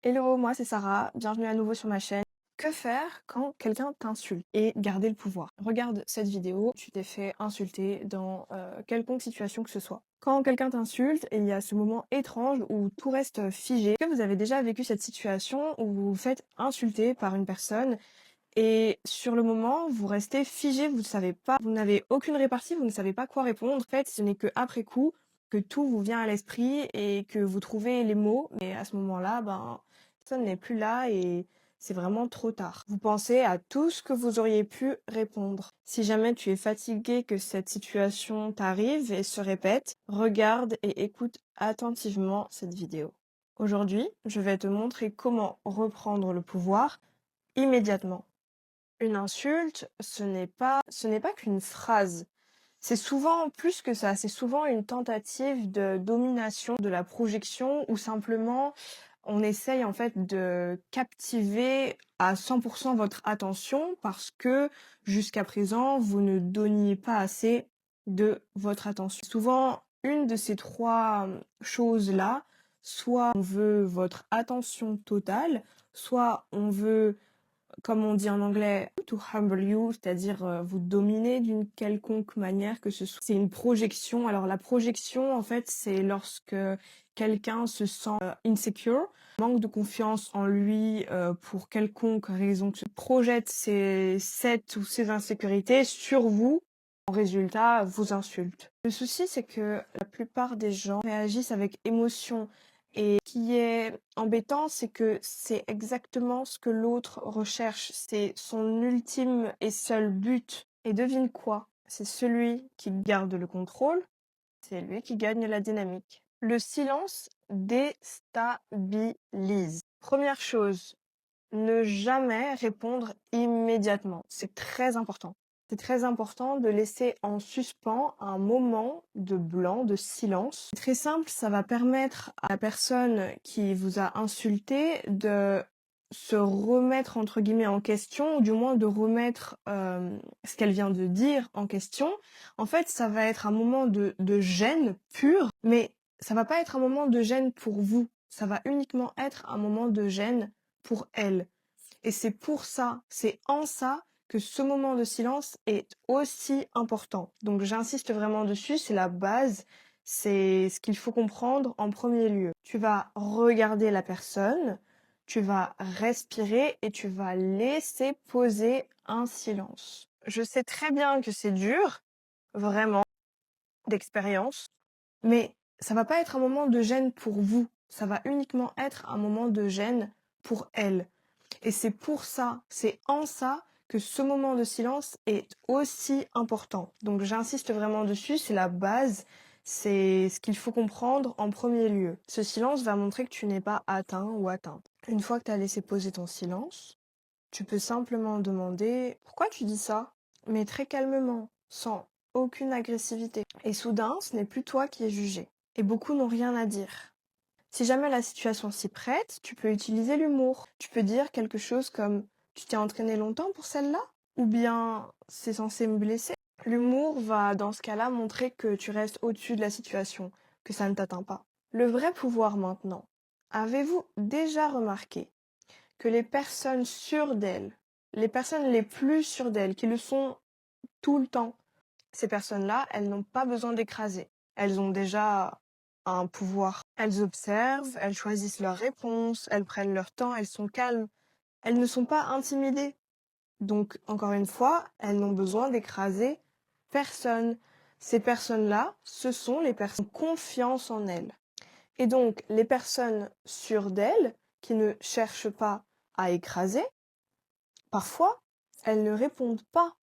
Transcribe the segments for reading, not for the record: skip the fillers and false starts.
Hello, moi c'est Sarah, bienvenue à nouveau sur ma chaîne. Que faire quand quelqu'un t'insulte et garder le pouvoir? Regarde cette vidéo, tu t'es fait insulter dans quelconque situation que ce soit. Quand quelqu'un t'insulte, il y a ce moment étrange où tout reste figé. Est-ce que vous avez déjà vécu cette situation où vous vous faites insulter par une personne et sur le moment, vous restez figé, vous ne savez pas, vous n'avez aucune répartie, vous ne savez pas quoi répondre. En fait, ce n'est que après coup que tout vous vient à l'esprit et que vous trouvez les mots. Mais à ce moment-là, ben, personne n'est plus là et c'est vraiment trop tard. Vous pensez à tout ce que vous auriez pu répondre. Si jamais tu es fatigué que cette situation t'arrive et se répète, regarde et écoute attentivement cette vidéo. Aujourd'hui, je vais te montrer comment reprendre le pouvoir immédiatement. Une insulte, ce n'est pas qu'une phrase. C'est souvent plus que ça, c'est souvent une tentative de domination, de la projection ou simplement on essaye en fait de captiver à 100% votre attention parce que jusqu'à présent, vous ne donniez pas assez de votre attention. Souvent, une de ces trois choses-là, soit on veut votre attention totale, soit on veut comme on dit en anglais, to humble you, c'est-à-dire vous dominer d'une quelconque manière que ce soit. C'est une projection. Alors la projection, en fait, c'est lorsque quelqu'un se sent insecure, manque de confiance en lui pour quelconque raison, que se projette cette ou ses insécurités sur vous. En résultat, vous insulte. Le souci, c'est que la plupart des gens réagissent avec émotion. Et ce qui est embêtant, c'est que c'est exactement ce que l'autre recherche. C'est son ultime et seul but. Et devine quoi? C'est celui qui garde le contrôle, c'est lui qui gagne la dynamique. Le silence déstabilise. Première chose, ne jamais répondre immédiatement. C'est très important. C'est très important de laisser en suspens un moment de blanc, de silence. C'est très simple, ça va permettre à la personne qui vous a insulté de se remettre entre guillemets en question, ou du moins de remettre ce qu'elle vient de dire en question. En fait, ça va être un moment de gêne pure, mais ça va pas être un moment de gêne pour vous. Ça va uniquement être un moment de gêne pour elle. Et c'est pour ça, c'est en ça que ce moment de silence est aussi important. Donc j'insiste vraiment dessus, c'est la base, c'est ce qu'il faut comprendre en premier lieu. Tu vas regarder la personne, tu vas respirer et tu vas laisser poser un silence. Je sais très bien que c'est dur, vraiment, d'expérience, mais ça va pas être un moment de gêne pour vous, ça va uniquement être un moment de gêne pour elle. Et c'est pour ça, c'est en ça que ce moment de silence est aussi important. Donc j'insiste vraiment dessus, c'est la base, c'est ce qu'il faut comprendre en premier lieu. Ce silence va montrer que tu n'es pas atteint ou atteinte. Une fois que tu as laissé poser ton silence, tu peux simplement demander pourquoi tu dis ça, mais très calmement, sans aucune agressivité. Et soudain, ce n'est plus toi qui es jugé. Et beaucoup n'ont rien à dire. Si jamais la situation s'y prête, tu peux utiliser l'humour. Tu peux dire quelque chose comme «Tu t'es entraîné longtemps pour celle-là?» ou bien «C'est censé me blesser?» L'humour va dans ce cas-là montrer que tu restes au-dessus de la situation, que ça ne t'atteint pas. Le vrai pouvoir maintenant. Avez-vous déjà remarqué que les personnes sûres d'elles, les personnes les plus sûres d'elles, qui le sont tout le temps, ces personnes-là, elles n'ont pas besoin d'écraser. Elles ont déjà un pouvoir. Elles observent, elles choisissent leurs réponses, elles prennent leur temps, elles sont calmes. Elles ne sont pas intimidées. Donc, encore une fois, elles n'ont besoin d'écraser personne. Ces personnes-là, ce sont les personnes qui ont confiance en elles. Et donc, les personnes sûres d'elles, qui ne cherchent pas à écraser, parfois, elles ne répondent pas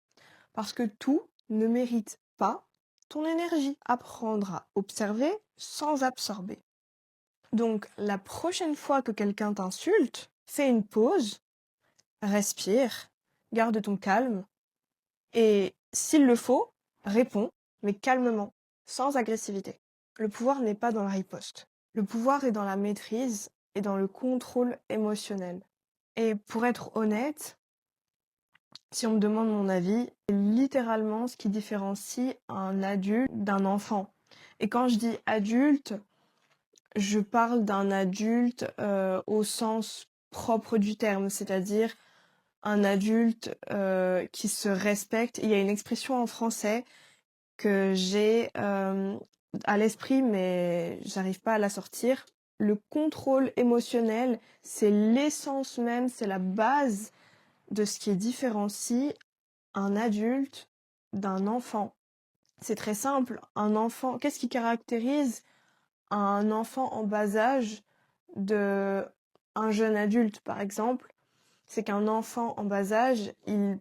parce que tout ne mérite pas ton énergie. Apprendre à observer sans absorber. Donc, la prochaine fois que quelqu'un t'insulte, fais une pause, respire, garde ton calme et, s'il le faut, réponds, mais calmement, sans agressivité. Le pouvoir n'est pas dans la riposte. Le pouvoir est dans la maîtrise et dans le contrôle émotionnel. Et pour être honnête, si on me demande mon avis, c'est littéralement ce qui différencie un adulte d'un enfant. Et quand je dis adulte, je parle d'un adulte, au sens propre du terme, c'est-à-dire un adulte, qui se respecte. Il y a une expression en français que j'ai, à l'esprit, mais j'arrive pas à la sortir. Le contrôle émotionnel, c'est l'essence même, c'est la base de ce qui différencie un adulte d'un enfant. C'est très simple, un enfant qu'est-ce qui caractérise un enfant en bas âge de un jeune adulte, par exemple? C'est qu'un enfant en bas âge, il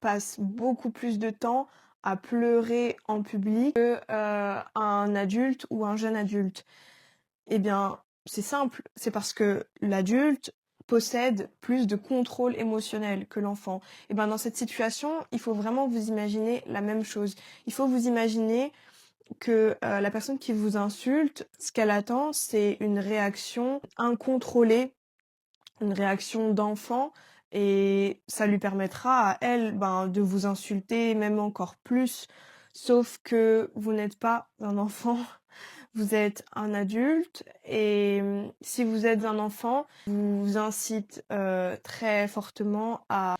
passe beaucoup plus de temps à pleurer en public que, un adulte ou un jeune adulte. Eh bien, c'est simple, c'est parce que l'adulte possède plus de contrôle émotionnel que l'enfant. Et ben, dans cette situation, il faut vraiment vous imaginer la même chose. Il faut vous imaginer que, la personne qui vous insulte, ce qu'elle attend, c'est une réaction incontrôlée, une réaction d'enfant, et ça lui permettra à elle, ben, de vous insulter même encore plus. Sauf que vous n'êtes pas un enfant, vous êtes un adulte, et si vous êtes un enfant, je vous incite, très fortement à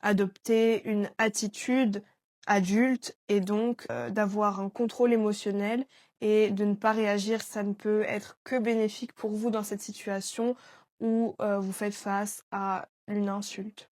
adopter une attitude adulte, et donc d'avoir un contrôle émotionnel et de ne pas réagir. Ça ne peut être que bénéfique pour vous dans cette situation où vous faites face à une insulte.